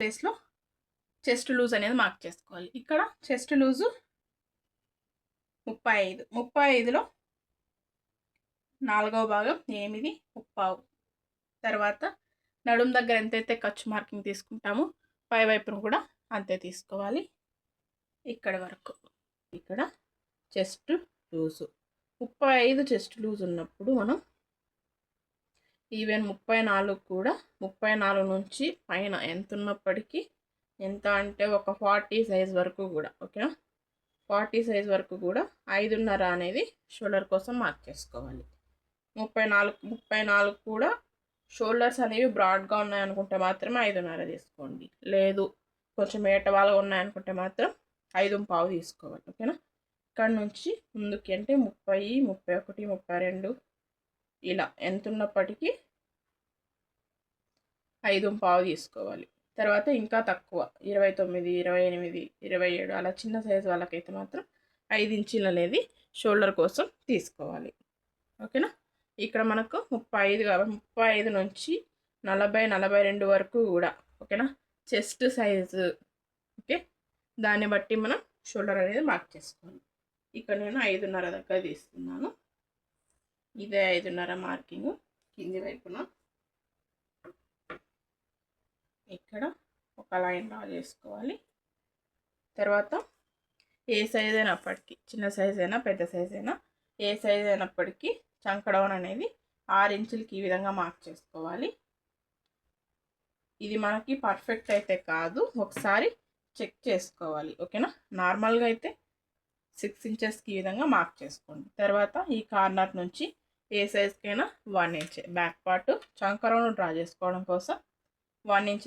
ప్లేస్లో chest loose అనేది mark చేసుకోవాలి. ఇక్కడ చెస్ట్ లూజు 35. 35లో 4వ భాగం 8 ముప్పావు. తర్వాత నడుము దగ్గర ఎంతైతే ఖర్చు మార్కింగ్ తీసుకుంటామో పై వైపును కూడా అంతే తీసుకోవాలి. ఇక్కడ వరకు ఇక్కడ చెస్ట్ లూజు 35 చెస్ట్ లూజ్ ఉన్నప్పుడు మనం ఈవెన్ 34 కూడా 34 నుంచి పైన ఎంత ఉన్నప్పటికీ ఎంత అంటే ఒక 40 సైజ్ వరకు కూడా ఓకేనా, 40 సైజ్ వరకు కూడా 5.5 అనేది షోల్డర్ కోసం మార్క్ చేసుకోవాలి. 34 కూడా షోల్డర్స్ అనేవి బ్రాడ్గా ఉన్నాయనుకుంటే మాత్రమే 5.5 తీసుకోండి. లేదు కొంచెం ఏటవాలుగా ఉన్నాయనుకుంటే మాత్రం 5.5 తీసుకోవాలి. ఓకేనా, ఇక్కడ నుంచి ముందుకి అంటే 30, 31, 32 ఇలా ఎంత ఉన్నప్పటికీ 5.5 తీసుకోవాలి. తర్వాత ఇంకా తక్కువ 29, 28, 27 అలా చిన్న సైజు వాళ్ళకైతే మాత్రం 5 ఇంచీలు అనేది షోల్డర్ కోసం తీసుకోవాలి. ఓకేనా, ఇక్కడ మనకు 35 కాబట్టి 35 నుంచి 40, 42 వరకు కూడా ఓకేనా చెస్ట్ సైజు. ఓకే, దాన్ని బట్టి మనం షోల్డర్ అనేది మార్క్ చేసుకోవాలి. ఇక్కడ నేను 5.5 దగ్గర తీస్తున్నాను. ఇదే 5.5 మార్కింగ్ కింది వైపున. ఇక్కడ ఒక లైన్ డ్రా చేసుకోవాలి. తర్వాత ఏ సైజ్ అయినప్పటికీ, చిన్న సైజ్ అయినా పెద్ద సైజ్ అయినా, ఏ సైజ్ అయినప్పటికీ చంక డౌన్ అనేది 6 ఇంచులకి ఈ విధంగా మార్క్ చేసుకోవాలి. ఇది మనకి పర్ఫెక్ట్ అయితే కాదు, ఒకసారి చెక్ చేసుకోవాలి. ఓకేనా, నార్మల్గా అయితే 6 ఇంచెస్కి ఈ విధంగా మార్క్ చేసుకోండి. తర్వాత ఈ కార్నర్ నుంచి ఏ సైజ్కైనా 1 ఇంచ్ బ్యాక్ పార్ట్ చంక రౌండ్ డ్రా చేసుకోవడం కోసం 1 ఇంచ్